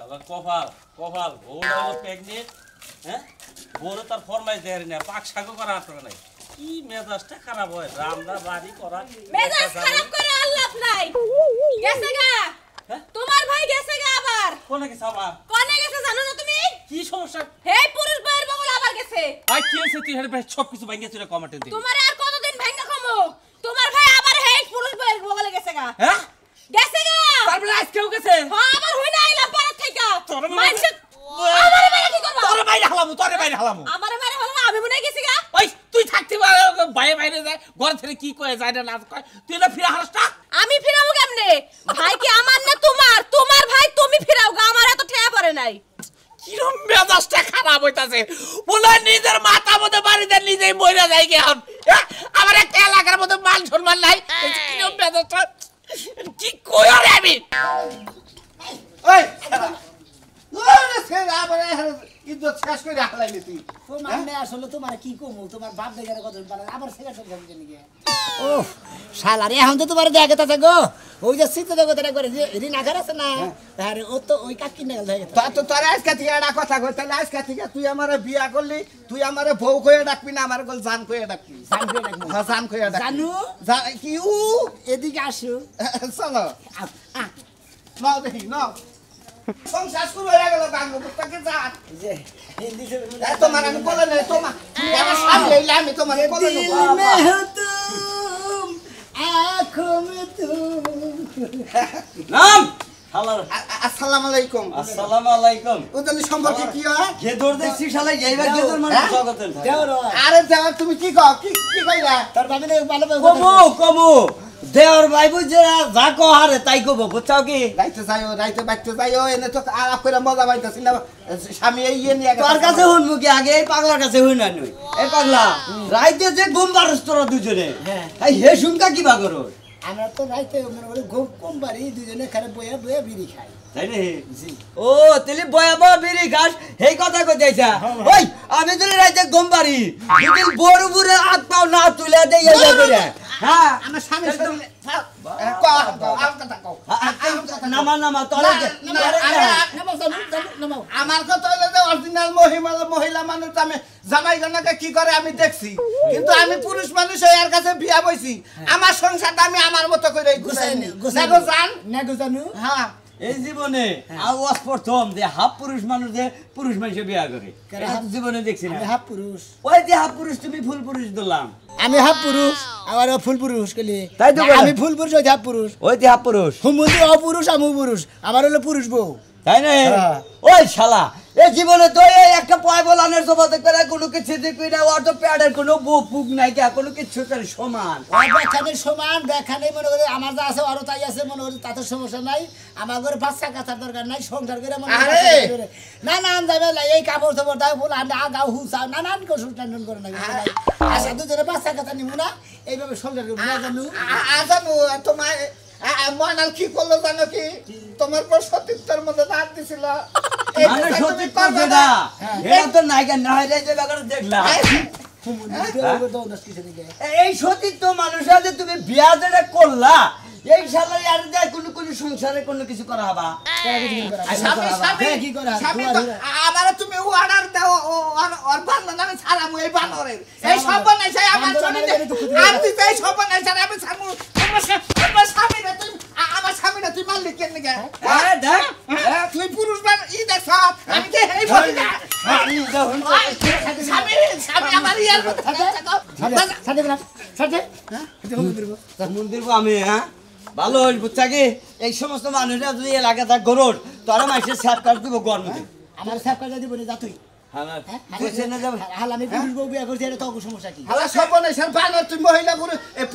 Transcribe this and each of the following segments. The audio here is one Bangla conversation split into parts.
শালার কপাল কপাল ওটা হলো প্রেগনেন্ট হ্যাঁ বড় তার ফরমাইশ দেয় না পাক শাকও করা আসবে নাই কি মেজাজটা খারাপ হয় রামদা বাড়ি করা মেজাজ খারাপ করে আল্লাহ নাই গেছে গা তোমার ভাই গেছে গা আবার কোনে গেছে আবার কোনে গেছে জানো না তুমি কি সমস্যা হে পুরুষ ভাইয়ের বগল আবার গেছে ভাই কি হইছে তুই হেরে ভাই সব কিছু ভাঙিয়ে চলে কমেন্টে দি তোমার আর কতদিন ভাঙা খামু তোমার ভাই আবার হে পুরুষ ভাইয়ের বগলে গেছে গা হ্যাঁ গেছে গা তারপরে আজকেও গেছে হ্যাঁ আবার হই না আইলা পাড়া থেকে তোর মানছে আমারে মারা কি করবা তোরে বাইরে হালামু আমারে মারা হলো না আমি মনে গেছি গা ওই তুই থাকতে বাইরে বাইরে যায় ঘর থেকে কি কয় যায় না কয় তুই না ফিরে হাসটা আমি ফিরাবো কেমনে ভাই কি আমার না তোমার তোমার ভাই তুমি ফিরাও গা আমার এত ঠেয়া পড়ে নাই কিরম মেজাজটা খারাপ হইতাছে বলে নিজের মাথা মধ্যে বাড়িতে নিজেই মইরা যায় কি এখন আমার একটা এলাকার মধ্যে মান সম্মান নাই কিরম মেজাজটা কি কই আরে আমি ওই ওরে ছেড়ে আবার ইজ্জত শেষ করে রাখলাইলি তুই ও মানে আসলে তোমার কি কমু তোমার বাপ দেখার কথা বলে আবার সিগারেট খাবি কেন কি ও শালারে এখন তো তোমার দেখাতে গো ওই যে শীত জগতের করে যে রিনা ঘর আছে না আরে ও তো ওই কাকি না গেল তো তোর আজকে থেকে একটা কথা কই তাহলে আজকে থেকে তুই আমারে বিয়া করলি তুই আমারে বউ কইয়া ডাকবি না আমার কল জান কইয়া ডাকবি জান কইয়া ডাকবি হ্যাঁ জান কইয়া ডাকবি জানু কি উ এদিকে আসো চলো নাও দেখি নাও সংসার শুরু হয়ে গেল গাঙ্গ বুঝতে যান যে হিন্দি সে তোমার আমি বলে নাই তোমার আমার সামনে আমি তোমার বলে নেব দিল মে হো তুম আঁখোं में तुम নাম শালার আসসালামু আলাইকুম আসসালামু আলাইকুম ওদের সম্পর্কে কি হয় গেদর দেখছি শালা এইবার গেদর মানে জগতের দেওর আরে দেওয়া তুমি কি কও কি কইলা তোর বাবা নে ভালো কমু দেওর ভাই বুঝে যা কো হারে তাই কব বুঝছাও কি রাইতে বাইতে যাইও এনে তো আলাপ করে মজা পাইতাছি না স্বামী এই ইয়ে নিয়ে তোর কাছে শুনবো কি আগে এই পাগলার কাছে হই না নই এই পাগলা রাইতে যে ঘুম পারস তোরা দুজনে হ্যাঁ এই হে শুনকা কি বাগর আমরা তো রাইতে মানে বলে ঘুম কম বাড়ি দুজনে খারে বয়া বয়া বিড়ি খাই তাই রে ও তেলি বয়াবা বিড়ি ঘাস হেই কথা কইতাইছা ওই আমি যদি রাইতে ঘুম পারি যদি বড় বুড়ে হাত পাও না তুলে দেই এই করে হ্যাঁ আমার স্বামী নামা তোরা আমার কথা হইলো যে অরিজিনাল মহিলা মানুষ আমি জামাই গনাকে কি করে আমি দেখছি কিন্তু আমি পুরুষ মানুষ এর কাছে বিয়া বইছি আমার সংসারটা আমি আমার মতো করে গুছাই নি জান না গুজানু হ্যাঁ এই জীবনে আওয়াজ প্রথম যে হাফ পুরুষ মানুষ যে পুরুষ মানুষে বিয়া করে জীবনে দেখছি না আমি হাফ পুরুষ ওই যে হাফ পুরুষ তুমি ফুল পুরুষ দিলাম আমি হাফ পুরুষ আমার ফুল পুরুষ কলি তাই তো আমি ফুল পুরুষ ওই হাফ পুরুষ ওই যে হাফ পুরুষ হুমুদি অপুরুষ আমি পুরুষ আমার হলো পুরুষ বউ তাই না ওই শালা এই জীবনে তো এই একটা পয় বলানের জবাতে করে কোনো কিছু দেখবি না ওর তো প্যাডের কোনো বুক নাই কে কোনো কিছু তার সমান দেখানের সমান দেখানে মনে করে আমার যা আছে আরো তাই আছে মনে করে তাতে সমস্যা নাই আমার ঘরে বাচ্চা কাচার দরকার নাই সংসার করে মনে করে নানান যাবে এই কাপড় চাপড় দাও ফুল আমরা গাও হুসা নানান কৌশল টেন্ডন করে না আচ্ছা দুজনে বাচ্চা কাচা নিব না এইভাবে সংসার করবো না জানু জানো তোমার ময়নাল কি করলো জানো কি তোমার পর সতীর্থের মধ্যে রাত দিছিল মানে সত্যি কথা না এটা তো নাইকা না হয় যে ব্যাপারে দেখলাম এই সতীর্থ মানুষরা যে তুমি বিয়া যেটা করলা এই শালার আর দেয় কোনো সংসারে কোনো কিছু করা হবা কি করে আবার তুমি অর্ডার দাও আর বান্দা নামে ছাড়ামু এই বানরের এই সব নাই চাই আমার চলে আর তুই এই সব নাই চাই আমি ছাড়মু তোমার স্বামী না তুই আমার স্বামী না তুই মারলি কেন গে আরে দেখ তুই পুরুষ মান ই দেখ আমি কে এই বলি না স্বামী আমার ইয়ার মন্দির আমি হ্যাঁ ভালো হইল বুঝছা কি এই সমস্ত মানুষরা যদি এলাকা থাক গরুর তোরা মাসে সাত কাট দিব গরম আমার সাহেব কাজে দিব না যা তুই আমি পুরুষ বউ বিয়া করছি এটা তো সমস্যা কি হালা সব নাই স্যার বানর তুই মহিলা পুরুষ এই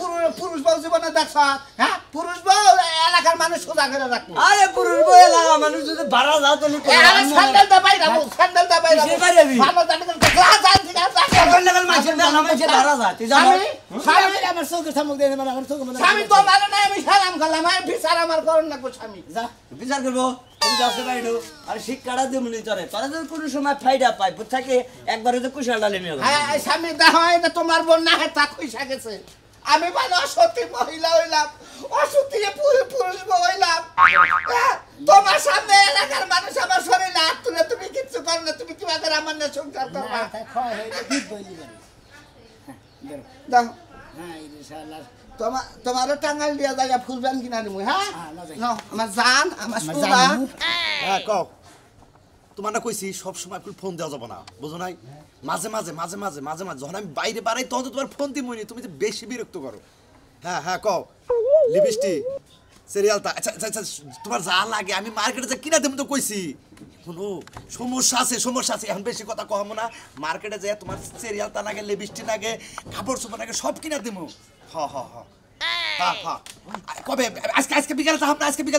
পুরুষ বউ জীবনে দেখছ হ্যাঁ পুরুষ বউ এলাকার মানুষ সোজা করে রাখবো আরে পুরুষ বউ এলাকা মানুষ যদি ভাড়া যাও তাহলে স্যান্ডেল দা বাইরা স্যান্ডেল দা বাইরা ভালো জানি গ্লাস জানি ঠিক আছে এখন লেভেল মাসে বেলা মাসে ভাড়া যা তুই জানো স্বামী আমার চোখের সামনে দিয়ে মানে আমার চোখ মানে স্বামী তো মানে না আমি সালাম করলাম আমি বিচার আমার করুন না গো স্বামী যা বিচার করবো তুমি যাচ্ছে বাইরে আর শিক্ষাটা দিমনি তোরে তোরা যদি কোনো সময় ফায়দা পাই বুঝছাকে একবারে তো কুশাল ডালে নিয়ে হ্যাঁ স্বামী দেখো এটা তোমার বোন না তা কইসা গেছে আমি মানে অসতী মহিলা হইলাম অসতী পুরুষ হইলাম তোমার সামনে এলাকার মানুষ আমার সংসার না করবা তাই খয় হইলে ঠিক বইলি বাড়ি দাও হ্যাঁ ইনশাআল্লাহ তোমারও টাঙ্গাইল দিয়া জায়গা ফুলবেন কিনা দিমু হ্যাঁ লজাই নাও আমার জান আমার আমার সুবা জান হ্যাঁ কও তোমার না কইছি সব সময় ফোন দেওয়া যাবে না বুঝো নাই মাঝে মাঝে যখন আমি বাইরে বাড়াই তখন তো তোমার ফোন দিমই তুমি যে বেশি বিরক্ত করো হ্যাঁ হ্যাঁ কও লিপস্টিক সিরিয়ালটা আচ্ছা আচ্ছা আচ্ছা তোমার যা লাগে আমি মার্কেটে যা কিনা দেবো তো কইছি কোনো সমস্যা আছে এখন বেশি কথা কহবো না মার্কেটে যে তোমার সিরিয়ালটা লাগে লিপস্টিক লাগে কাপড় চোপড় লাগে সব কিনা দেবো হ্যাঁ হ্যাঁ হ্যাঁ হ্যাঁ হ্যাঁ কবে আজকে বিকালে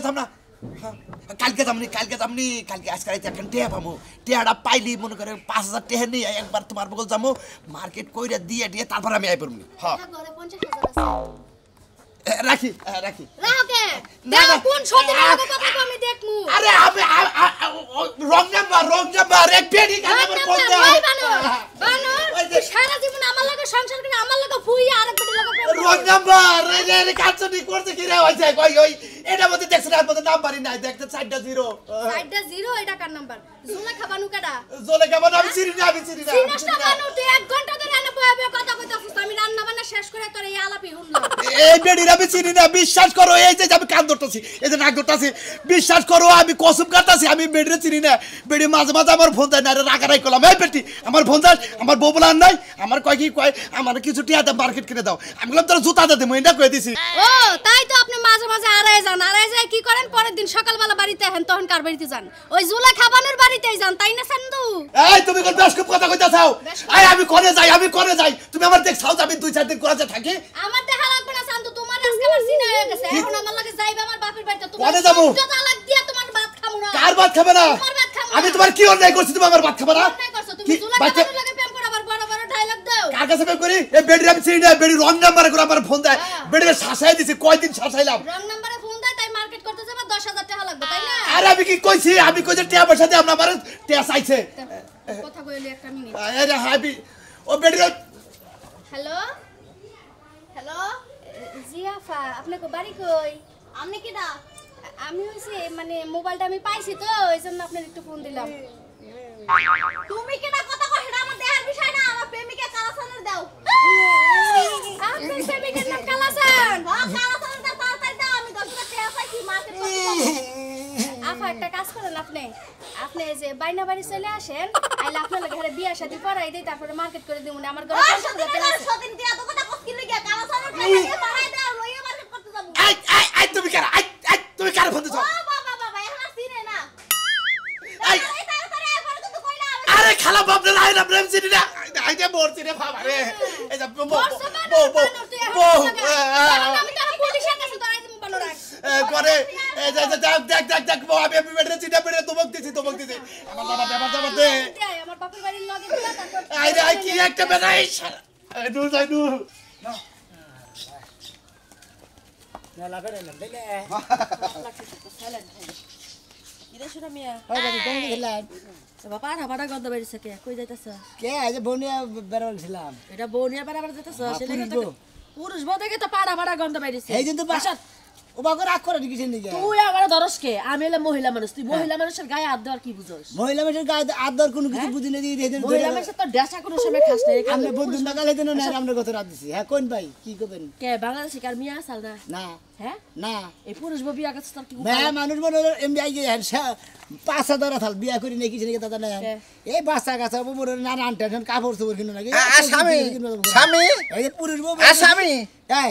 থাম না কালকে যামনি কালকে আজকে রাইতে এখন টেহা পামো টেহাটা পাইলি মনে করে 5,000 টেহা নিয়ে একবার তোমার বগল যাবো মার্কেট কইরা দিয়ে তারপর আমি আই পড়বনি হ্যাঁ ঘরে 50,000 আছে রাখি রাখকে দাও কোন সত্যি কথা কো আমি দেখমু আরে আমি রং নাম্বার এক পেনি কানে আমার ফোন দে বানর সারা জীবন আমার লাগে সংসার করে আমার লাগে ফুই আর এক বেটি লাগে রং নাম্বার রে কাটছনি করতে কি রে হইছে কই ওই এটা মধ্যে দেখছ না মধ্যে নাম্বারই নাই দেখতে 4টা 0 সাইডটা 0 এটা কার নাম্বার জুলা খাবানু কেডা জলে কেমন আমি চিনি না সিনাসটা বানু তুই 1 ঘন্টা ধরে এনে বয়াবে কথা কইতাছিস আমি রান্না বান্না শেষ করে তোর এই আলাপি শুনলাম এই বেডির আমি চিনি না বিশ্বাস করো এই যে আমি কান ধরতাছি এই যে নাক ধরতাছি বিশ্বাস করো আমি কসম কাটতাছি আমি বেডিরে চিনি না বেডি মাঝে আমার ফোন দেয় না রাগারাই করলাম এই বেটি আমার ফোন দাস আমার বউ বলার নাই আমার কয় আমার কিছু টিয়া দাও মার্কেট কিনে দাও আমি বললাম তোর জুতা দে মই না কই দিছি ও তাই তো আপনি মাঝে আড়াই যায় কি করেন পরের দিন সকালবেলা বাড়িতে হেন তখন কার বাড়িতে যান ওই জুলা খাবানোর বাড়িতেই যান তাই না সান্দু এই তুমি কোন বেশকুপ কথা কইতাছাও এই আমি কোনে যাই তুমি আমার দেখছাও আমি 2-4 দিন করাতে থাকি আমার দেখা লাগবে না সান্দু তোমার আজকে আমার সিনা হয়ে গেছে এখন আমার লাগে যাইবে আমার বাপের বাড়িতে কোনে যাবো তালাক দিয়া তোমার ভাত খামু না কার ভাত খাবে না আমি তোমার কি অন্যায় করছি তুমি আমার ভাত খাবে না অন্যায় করছো তুমি জুলা খাবানোর লাগে প্রেম করে আবার বড় ডায়লগ দাও কার কাছে প্রেম করি এই বেডির আমি চিনি না বেডি রং নাম্বারে করে আমার ফোন দেয় বেডিরে শাসাই দিছি কয়দিন শাসাইলাম রং নাম্বারে ফোন দেয় তাই মার্কেট করতে যাবে 10,000 টাকা লাগবে তাই না আরে আমি কি কইছি আমি কইছি টিয়া পয়সা দিয়ে আমরা আমার টিয়া চাইছে কথা কইলি একটা মিনিট আরে হাবি ও বেডিরে হ্যালো জিয়াফা আপনি কো বাড়ি কই আপনি কি দা আমি হইছে মানে মোবাইলটা আমি পাইছি তো এইজন্য আপনার একটু ফোন দিলাম তুমি কেডা কথা কই এটা আমার দেহার বিষয় না আমার প্রেমিকা কালাসানের দাও আপনার প্রেমিকার নাম কালাসান কালাসানের দাও তাড়াতাড়ি দাও আমি 10 টাকা পাইছি মার্কেট করতে আপা একটা কাজ করেন আপনি যে বাইনা বাড়ি চলে আসেন আইলে আপনার লাগে ঘরে বিয়া শাদী করাই দেই তারপরে মার্কেট করে দিমু না আমার ঘরে 50,000 টাকা আছে সদিন দিয়া তো কথা কস কি লাগা কালাসানের টাকা দিয়ে বাড়াই দাও লইয়া মার্কেট করতে যাবো এই তুমি কার তুমি কার ফোন দিছো বাবা এখন চিনে না এই আরে খালা বাপরে নাই না প্রেম চিনি না আইতে বলছি রে বাবা রে এই যে বউ আমি তো পুলিশের কাছে ধরাই দিমু বানো রাখ করে এই যে দেখ বউ আমি বেডরে চিটা বেডরে তোমাক দিছি আমার বাবা দে আমার বাপের বাড়ির লগে দিলা তারপর আই কি একটা বেগাই দূর যাই দূর না লাগারে না দিলে ইরে শুনা মিয়া ওই বাড়ি কোন দিলেন বাবা পাড়া গন্ধ বেরিয়েছে কে কই যাইতাছ কে আজ বনিয়া বেরোলছিলাম এটা বউনিয়া পাড়া যাইতাছ সেটা তো পুরুষ বউ দেখে তো পাড়া গন্ধ বেরিয়েছে এই জন্য বাসা ওবাগো রাগ করে দিছিস নিকে তুই আমার ধরস কে আমি হলাম মহিলা মানুষ তুই মহিলা মানুষের গায়ে হাত দেওয়ার কি বুঝোস মহিলা মানুষের গায়ে আদর কোনো কিছু বুঝি না দিয়ে দেন মহিলা মানুষের তো ড্যাসা কোনো সময় খাস না আমরা বন্ধু নাগালে দেন না আমরা কত রাত দিছি হ্যাঁ কোন ভাই কি করবেন কে বাংলাদেশে কার মিয়া আসাল না না হ্যাঁ না এই পুরুষ বউ বিয়া করছিস তোর কি মেয়ে মানুষ মনে এমনি আই গিয়ে 5,000 থাল বিয়া করি নাকি কিছু নাকি দাদা না এই বাচ্চা কাচ্চা বড় নানান টেনশন কাপড় চোপড় কিনো নাকি স্বামী এই যে পুরুষ বউ স্বামী এই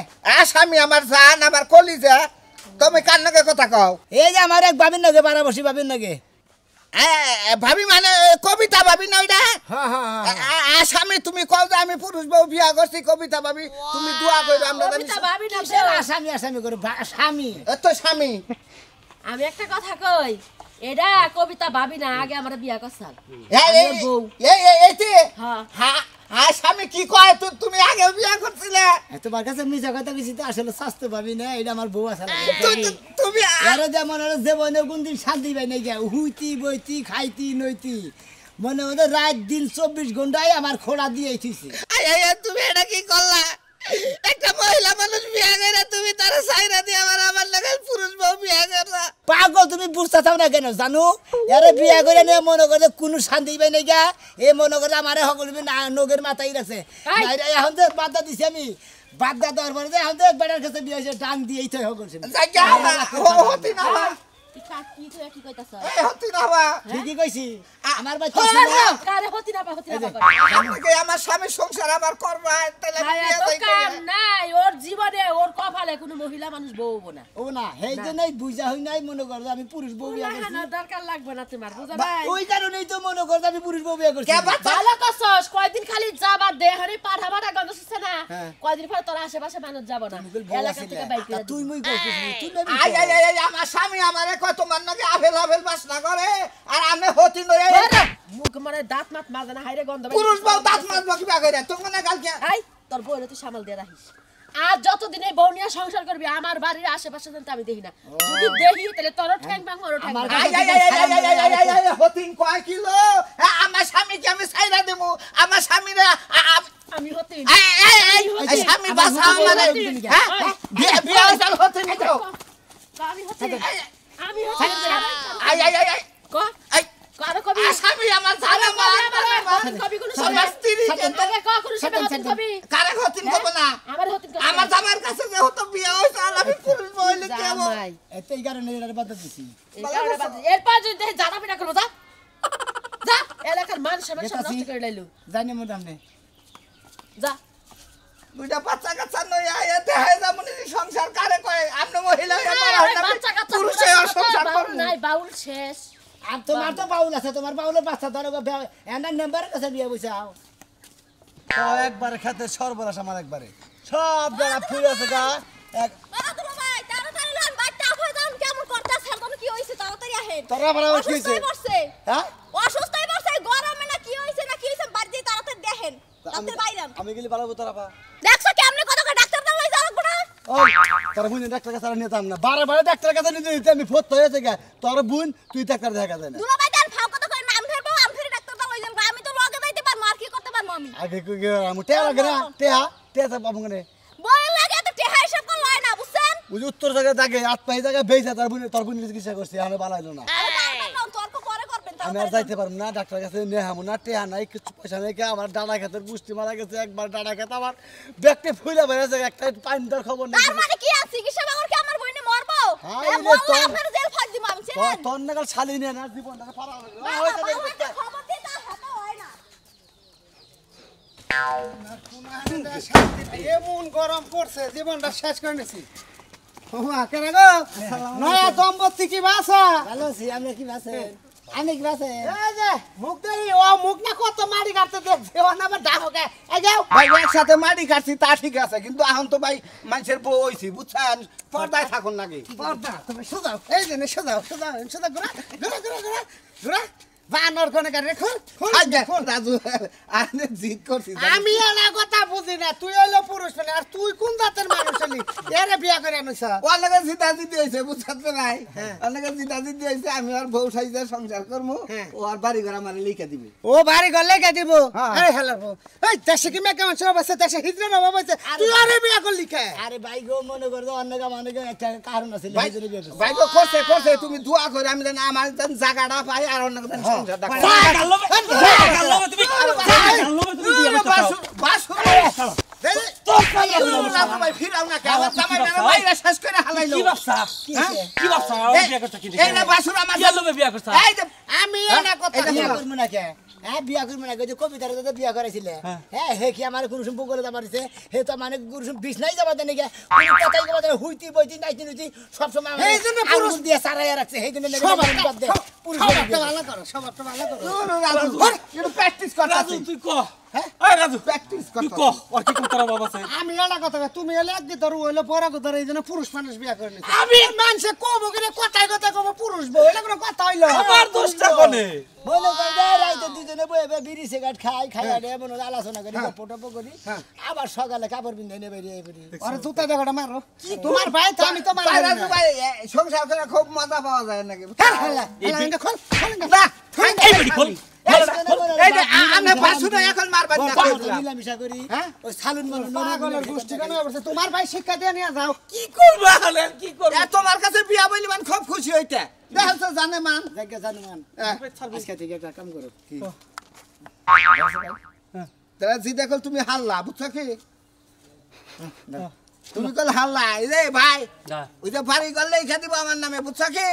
স্বামী আমার জান আমার কলিজা তুমি কার নাকি কথা কও এই যে আমার এক ভাবির নাকি বারাবসি ভাবির নাকি ভাবি মানে কবিতা ভাবি না ওইটা হ্যাঁ হ্যাঁ স্বামী তুমি কও যে আমি পুরুষ বউ বিয়া করছি কবিতা ভাবি তুমি দোয়া কইরো আমরা কবিতা ভাবি না আসামি আসামি করে স্বামী তো স্বামী আমি একটা কথা কই এটা কবিতা ভাবি না আগে আমরা বিয়া করছাল বউ হ্যাঁ স্বামী কি কয় তুমি আগে বিয়া করছিলে তোমার কাছে মিছা কথা বেশি তো আসলে স্বাস্থ্য ভাবি না এটা আমার বউ আছে তুমি আরো যেমন আরো জীবনে কোনদিন শান্তি পাই নাই গিয়া হুইতি বইতি খাইতি নইতি মনে হতো রাত দিন 24 ঘন্টায় আমার খোড়া দিয়ে থুইছে তুমি এটা কি করলা একটা মহিলা মানুষ বিয়া করে তুমি তার সাইরা দিয়ে আমার লাগাল পুরুষ বউ বিয়া করে পাগল তুমি বুঝতে চাও না কেন জানো এরে বিয়া করে নিয়ে মনে করে কোনো শান্তি পাই নাই গা এ মনে করে আমারে সকল নগের মাথায় রাখছে এখন তো বাদ্দা দিছি আমি বাদ্দা দেওয়ার পরে যে এখন তো এক বেটার কাছে বিয়ে হয়েছে টান দিয়েই তো সকলছে হতি না কি কইতাছ এই হতি না বা ঠিকই কইছি আমার বাচ্চা কারে হতি না আমার স্বামী সংসার আবার করবা তাহলে বিয়া তো কাম নাই ওর জীবনে ওর কপালে কোনো মহিলা মানুষ বউ হবো না ও না হেই যে নাই বুঝা হই নাই মনে কর আমি পুরুষ বউ বিয়া করছি না দরকার লাগবে না তোমার বুঝা ভাই ওই কারণেই তো মনে কর আমি পুরুষ বউ বিয়া করছি ভালো করছস কয়দিন খালি যাবা দেহরে পাঠাবাটা গন্ধ শুছে না কয়দিন পর তোর আশেপাশে মানুষ যাব না এলাকা থেকে বাইক করে তুই মই কইছিস তুই নবি আই আই আই আমার স্বামী আমারে কয় তোমার নাকি আভেল বাসনা করে আর আমি হতি নই মুখ মানে দাঁত মাত মাজে না হাইরে গন্ধ পুরুষ বউ দাঁত মাজবা কি বিয়া করে তুমি না কালকে আই তোর বউরে তুই সামাল দিয়ে রাখিস আর যতদিন এই বউ নিয়ে সংসার করবি আমার বাড়ির আশেপাশে যেন আমি দেখি না যদি দেখি তাহলে তোর ঠ্যাং ভাঙ মোর ঠ্যাং হতিন কয় কিলো আমার স্বামীকে আমি ছাইরা দেব আমার স্বামীরা আমি হতে স্বামী বাসা আমার বিয়া চাল হতিন তো আমি হতে আমি হতে I I I co I কারো কবি স্বামী আমার জানা মা কবি কোন আমার স্ত্রী আগে ক কোন সময় হতে কবি কারে হতিন কব না আমার হতে আমার জামার কাছে যে হতো বিয়া হইছে আমি পুরুষ বইলে কেমন জামাই এতেই কারণে এর বাদ দিছি এরপর যদি জানাবি না করবো যা যা এলাকার মান সমাজ সব নষ্ট করে লাইলো জানি মদাম নে যা দুইটা বাচ্চা কাচ্চা নই আয়া দেখাই যামনি সংসার কারে কয় আপনি মহিলা হইয়া পারা হয় না পুরুষে সংসার করব নাই বাউল শেষ আর তোমার তো বাউল আছে তোমার বাউলের বাচ্চা ধরো এন্ডার নাম্বারের কাছে বিয়ে বইছাও একবারে খেতে সর্বনাশ আমার একবারে সব জায়গা ফুল আছে গা এক বাবা ভাই তাড়াতাড়ি লন বাচ্চা হয়ে যান কেমন করতাছ কোন কি হইছে তাড়াতাড়ি আহেন তোরা বড় হইছে হ্যাঁ অসুস্থই বসে গরমে না কি হইছে বাড়ি দিয়ে তাড়াতাড়ি দেখেন ডাক্তার বাইরাম আমি গেলি ভালো তোরা পা দেখছো কেমনে কত ডাক্তার দাও লই যাও না ওই তোরা বুন ডাক্তার কাছে নিতাম না বারে ডাক্তার কাছে নিতে নিতে আমি ফত হয়েছে গা তোর বুন তুই ডাক্তার দেখা যায় না দুলা ভাই দেন ফাও কত করে নাম ফেরবো আম ফেরে ডাক্তার দাও লই যান আমি তো লগে যাইতে পারমু আর কি করতে পারমু আমি আগে কই গে আমি টেয়া লাগে না টেয়া পাবো কেন বল লাগে তো টেহা হিসাব কর লয় না বুঝছেন ওই উত্তর জায়গায় দাগে আত্মাই জায়গায় বেইছে তোর বুন চিকিৎসা করছি আমি ভালো হইলো না তর্ক করে করবেন আমি আর যাইতে পারবো না ডাক্তার কাছে নেহামো না টেহা নাই কিছু পয়সা নেই আমার ডানা খেতের পুষ্টি মারা গেছে একবার ডানা খেতে আমার ব্যাগটা ফুলে বেড়েছে একটা পানি দেওয়ার খবর নেই তার মানে কি আছে চিকিৎসা বাগর কি আমার বইনে মরবো হ্যাঁ, মরলে আপনার জেল ফাঁস দিমু আমি ছেড়েন তোর নাগাল শালি নিয়ে না জীবনটাকে পারা হবে খবর দিয়ে তার হাতে হয় না এমন গরম পড়ছে জীবনটা শেষ করে নিছি কেন গো নয়া দম্পতি কি বাসা ভালো আছি আপনি কি আছেন আমি কি আছেন এই যে মুখ দেই ও মুখ না কত মাটি কাটতে দেখছে ও না আবার ডাকোকে এই যাও ভাই একসাথে মাটি কাটছি তা ঠিক আছে কিন্তু এখন তো ভাই মানুষের বউ হইছি বুঝছেন পর্দায় থাকুন নাকি পর্দা তুমি সোজাও এই যে সোজাও সোজা ঘুরা বানর কোনে কাটে খোল রাজু আনে জিদ করছিস আমি এলা কথা বুঝি না তুই হইলো পুরুষ মানে আর তুই কোন জাতের মানুষ হলি এরে বিয়া করে আনছ ওর লাগে জিদা জিদি হইছে বুঝছস নাই ওর লাগে জিদা জিদি হইছে আমি আর বউ সাইজে সংসার করমু ও আর বাড়ি ঘর আমারে লিখে দিবে ও বাড়ি ঘর লিখে দিব আরে হেলাবো এই দেশে কি মেকে মানুষ বসে দেশে হিজরা না বসে তুই আরে বিয়া করলি কে আরে ভাই গো মনে করো অনেক একটা কারণ আছে ভাই গো করছে তুমি দোয়া করে আমি জানি আমার জায়গাটা পাই আর অন্য সংসার বিয়া করবো না কবিতার বিয়া করাইছিলে হ্যাঁ হে কি আমার কোনো সম্পর্ক করে যাবার দিছে হে তো মানে কোনো বিছনাই যাবার দেন হুইতি বইতি নাইতি নুইতি সবসময় পুরুষ দিয়ে সারাইয়া রাখছে সেই জন্য প্র্যাকটিস কর রাজু তুই ক এই রাজু প্র্যাকটিস তুই ক ওর কি কোন তারা বাবা আছে আমি এলা কথা তুমি এলে একদিন তোর হইলো পরে কথা এইজন্য পুরুষ মানুষ বিয়া করে নিছে আমি মানুষে কব করে কথায় কব পুরুষ বউ এটা কোনো কথা হইলো আমার দোষটা কোনে মনে করে রাইতে দুজনে বয়ে বিড়ি সিগারেট খাই আরে মনে আলোচনা করি গপ্প করি আবার সকালে কাপড় পিন্ধে নেবে বেরিয়ে পড়ি আরে জুতা দেখাটা মারো তোমার ভাই তো আমি তো মারব না ভাই সংসার করে খুব মজা পাওয়া যায় নাকি খোল না এই বেটি খোল এই যে আমি বাসুর শুনো এখন মারবার না মিলামিশা করি হ্যাঁ? ওই সালুন মালুন পাগলের গোষ্ঠী কেন করছে তোমার ভাই শিক্ষা দিয়ে নিয়ে যাও কি করবা হলেন কি করবা তোমার কাছে বিয়া বলি মান খুব খুশি হইতে দেখো জানে মান জায়গা জানুমান হ্যাঁ। আজকে থেকে একটা কাম করো কি তারা জি দেখো তুমি হাল্লা বুঝছো কি তুমি কল হাল্লা এই রে ভাই ওই যে বাড়ি করলে লিখে দিব আমার নামে বুঝছো কি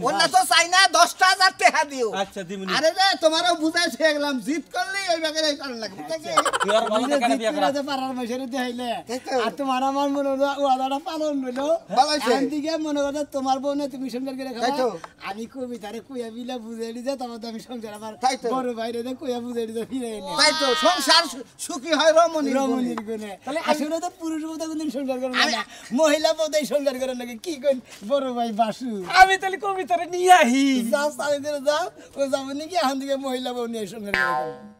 অন্য তো চাই না 10,000 টাকা দিও আচ্ছা দিমুনি আরে রে তোমারও বুঝাই শিখে গেলাম জিত করলে ওই বাগে এই কারণ লাগে বুঝছো কি তুই আর ভালো টাকা বিয়া করা তো পারার বসে দেখাইলে তাই তো। আর তোমার আমার মনে হলো ওয়াদাটা পালন হলো ভালো হইছে। এখন থেকে মনে করো তোমার বউ না তুমি সংসার করে তাই তো। খাবা আমি কবিতারে কইয়া বিলা বুঝাই দিতে তোমার তো আমি সংসার আমার তাই তো। বড় ভাইরে কইয়া বুঝাই দিতে ফিরে এনে তাই তো সংসার সুখী হয় রমণী রমণীর গুণে আসলে তো পুরুষ বউ তো কোনদিন সংসার করে না মহিলা বউটাই সংসার করে নাকি কি কই বড় ভাই বাসু আমি তাহলে কবিতারে নিয়ে আহি যাও সাথে যাও ও যাবো নাকি এখন থেকে মহিলা বউ নিয়ে সংসার করে